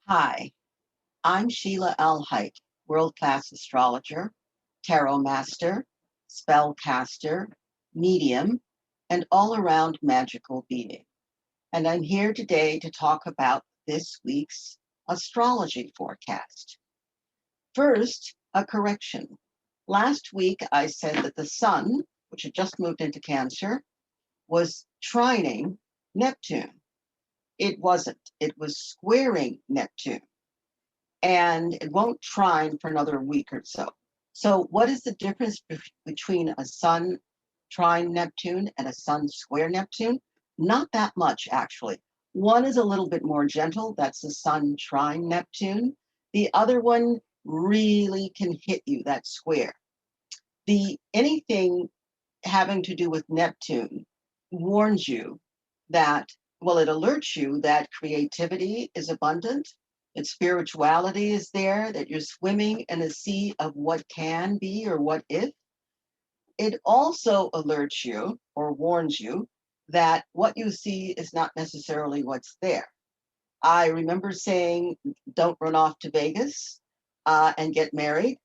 Hi, I'm Sheilaa Hite, world-class astrologer, tarot master, spellcaster, medium, and all-around magical being. And I'm here today to talk about this week's astrology forecast. First, a correction. Last week, I said that the sun, which had just moved into Cancer, was trining Neptune. It wasn't. It was squaring Neptune, and it won't trine for another week or so. So, what is the difference between a sun trine Neptune and a sun square Neptune? Not that much, actually. One is a little bit more gentle, that's the sun trine Neptune. The other one really can hit you, that square. The anything having to do with Neptune warns you that, well, it alerts you that creativity is abundant, that spirituality is there, that you're swimming in a sea of what can be or what if. It also alerts you or warns you that what you see is not necessarily what's there. I remember saying, don't run off to Vegas and get married.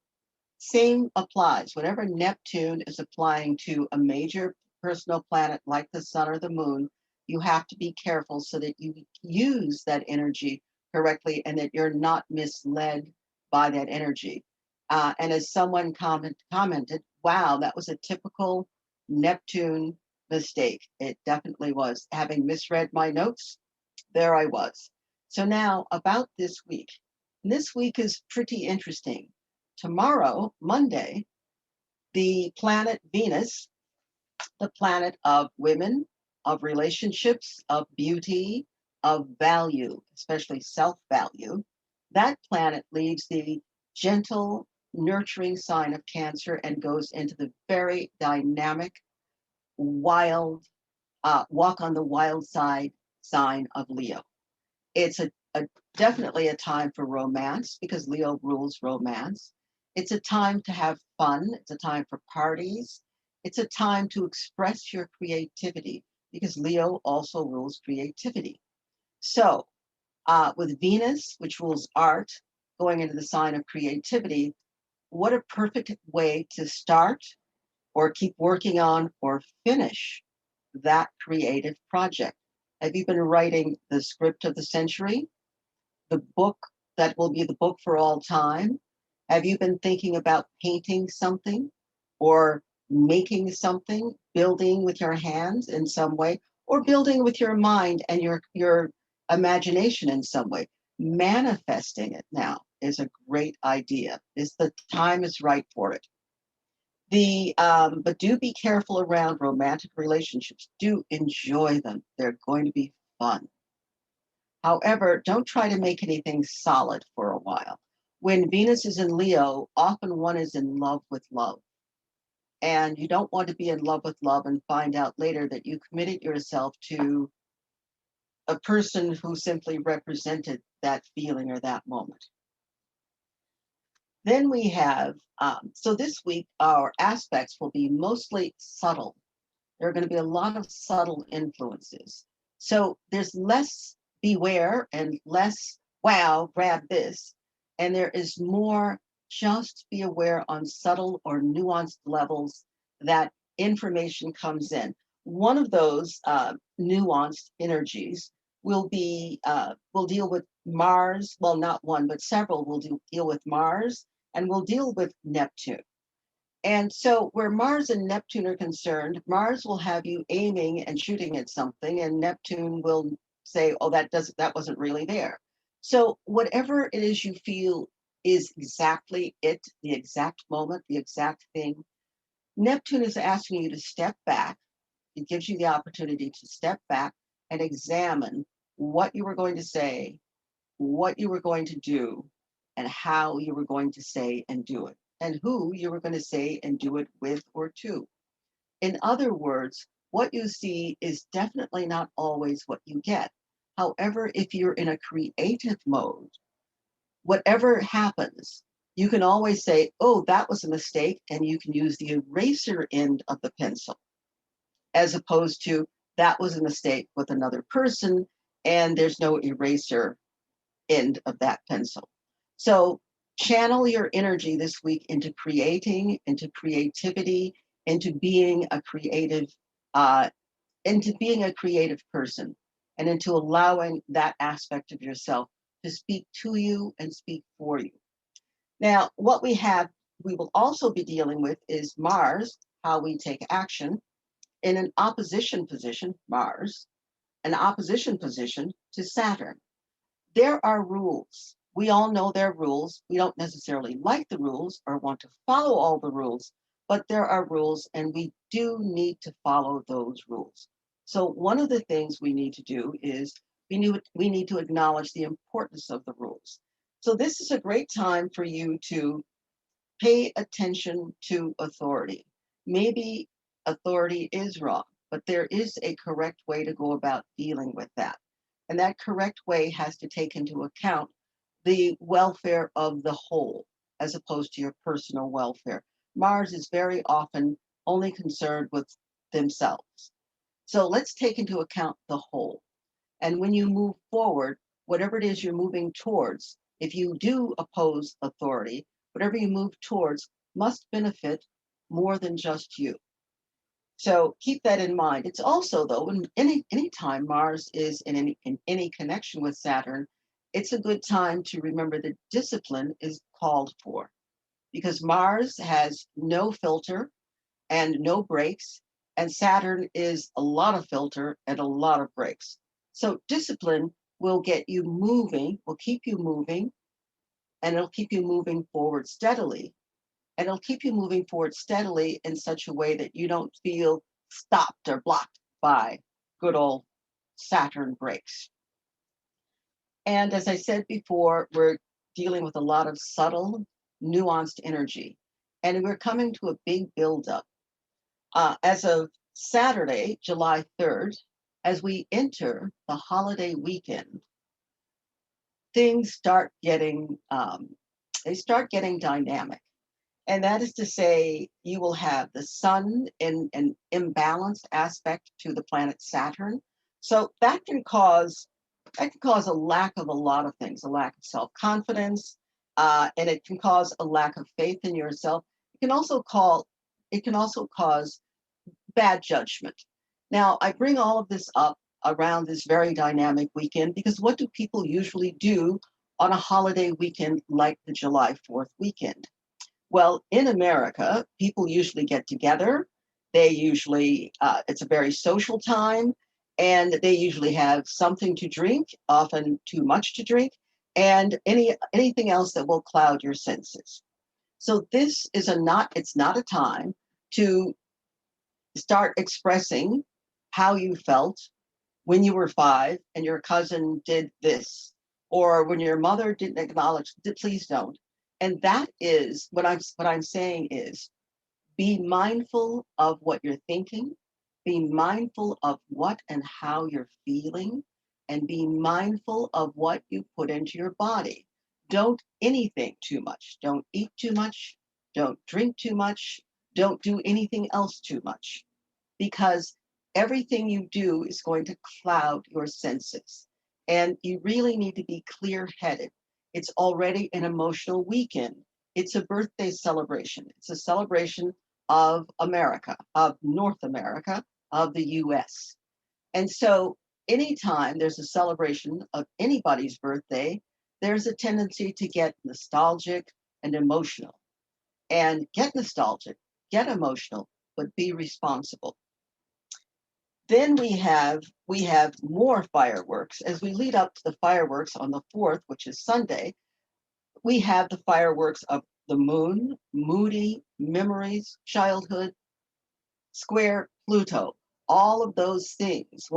Same applies. Whenever Neptune is applying to a major personal planet like the sun or the moon, you have to be careful so that you use that energy correctly and that you're not misled by that energy. And as someone commented, wow, that was a typical Neptune mistake. It definitely was. Having misread my notes, there I was. So now about this week. This week is pretty interesting. Tomorrow, Monday, the planet Venus, the planet of women, of relationships, of beauty, of value, especially self value, that planet leaves the gentle, nurturing sign of Cancer and goes into the very dynamic, wild, walk on the wild side sign of Leo. It's a definitely a time for romance because Leo rules romance. It's a time to have fun. It's a time for parties. It's a time to express your creativity because Leo also rules creativity. So, with Venus, which rules art, going into the sign of creativity, what a perfect way to start or keep working on or finish that creative project. Have you been writing the script of the century? The book that will be the book for all time? Have you been thinking about painting something or making something, building with your hands in some way, or building with your mind and your imagination in some way? Manifesting it now is a great idea. Is the time is right for it. But do be careful around romantic relationships. Do enjoy them. They're going to be fun. However, don't try to make anything solid for a while. When Venus is in Leo, often one is in love with love. And you don't want to be in love with love and find out later that you committed yourself to a person who simply represented that feeling or that moment. Then we have, so this week, our aspects will be mostly subtle. There are going to be a lot of subtle influences. So there's less beware and less, wow, grab this. And there is more just be aware on subtle or nuanced levels that information comes in. One of those nuanced energies will deal with Mars. Well, not one, but several will deal with Mars and will deal with Neptune. And so, where Mars and Neptune are concerned, Mars will have you aiming and shooting at something, and Neptune will say, "Oh, that wasn't really there." So, whatever it is you feel is exactly it, the exact moment, the exact thing, Neptune is asking you to step back. It gives you the opportunity to step back and examine what you were going to say, what you were going to do, and how you were going to say and do it, and who you were going to say and do it with or to. In other words, what you see is definitely not always what you get. However, if you're in a creative mode, whatever happens, you can always say, oh, that was a mistake, and you can use the eraser end of the pencil, as opposed to that was a mistake with another person, and there's no eraser end of that pencil. So channel your energy this week into creating, into creativity, into being a creative, uh, into being a creative person, and into allowing that aspect of yourself to speak to you and speak for you. Now, what we will also be dealing with is Mars, how we take action in an opposition position, Mars, an opposition position to Saturn. There are rules. We all know there are rules. We don't necessarily like the rules or want to follow all the rules, but there are rules and we do need to follow those rules. So one of the things we need to do is we need to acknowledge the importance of the rules. So this is a great time for you to pay attention to authority. Maybe authority is wrong, but there is a correct way to go about dealing with that. And that correct way has to take into account the welfare of the whole as opposed to your personal welfare. Mars is very often only concerned with themselves. So let's take into account the whole. And when you move forward, whatever it is you're moving towards, if you do oppose authority, whatever you move towards must benefit more than just you. So keep that in mind. It's also, though, when any time Mars is in any connection with Saturn, it's a good time to remember that discipline is called for because Mars has no filter and no brakes, and Saturn is a lot of filter and a lot of brakes. So discipline will get you moving, will keep you moving, and it'll keep you moving forward steadily. And it'll keep you moving forward steadily in such a way that you don't feel stopped or blocked by good old Saturn brakes. And as I said before, we're dealing with a lot of subtle, nuanced energy. And we're coming to a big buildup. As of Saturday, July 3rd, as we enter the holiday weekend, things they start getting dynamic. And that is to say, you will have the sun in an imbalanced aspect to the planet Saturn. So that can cause a lack of a lot of things, a lack of self-confidence, and it can cause a lack of faith in yourself. It can also cause bad judgment. Now, I bring all of this up around this very dynamic weekend because what do people usually do on a holiday weekend like the July 4th weekend? Well, in America, people usually get together. It's a very social time, and they usually have something to drink, often too much to drink, and anything else that will cloud your senses. So it's not a time to start expressing how you felt when you were 5 and your cousin did this, or when your mother didn't acknowledge, please don't. And that is what I'm saying is be mindful of what you're thinking, be mindful of what and how you're feeling, and be mindful of what you put into your body. Don't anything too much. Don't eat too much. Don't drink too much. Don't do anything else too much because everything you do is going to cloud your senses. And you really need to be clear headed. It's already an emotional weekend. It's a birthday celebration. It's a celebration of America, of North America, of the US. And so, anytime there's a celebration of anybody's birthday, there's a tendency to get nostalgic and emotional. And get nostalgic, get emotional, but be responsible. Then we have more fireworks. As we lead up to the fireworks on the 4th, which is Sunday, we have the fireworks of the moon, moody, memories, childhood, square, Pluto. All of those things,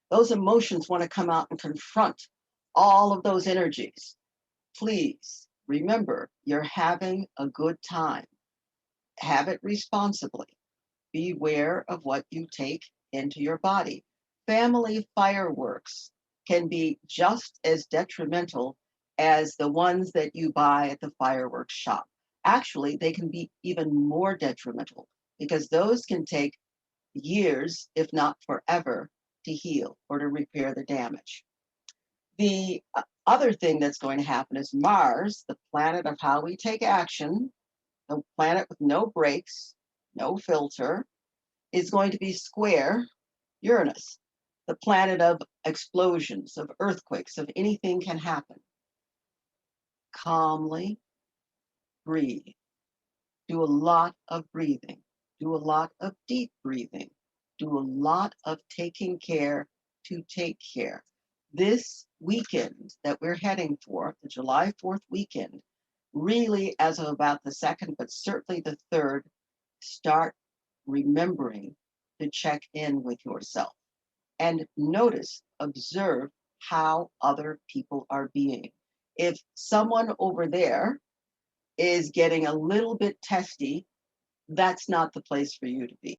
those emotions want to come out and confront all of those energies. Please remember, you're having a good time. Have it responsibly. Beware of what you take into your body. Family fireworks can be just as detrimental as the ones that you buy at the fireworks shop. Actually, they can be even more detrimental because those can take years, if not forever, to heal or to repair the damage. The other thing that's going to happen is Mars, the planet of how we take action, the planet with no brakes, no filter, is going to be square Uranus, the planet of explosions, of earthquakes, of anything can happen. Calmly breathe. Do a lot of breathing. Do a lot of deep breathing. Do a lot of taking care to take care. This weekend that we're heading for, the July 4th weekend, really as of about the 2nd, but certainly the 3rd, start remembering to check in with yourself and notice, observe how other people are being. If someone over there is getting a little bit testy, that's not the place for you to be.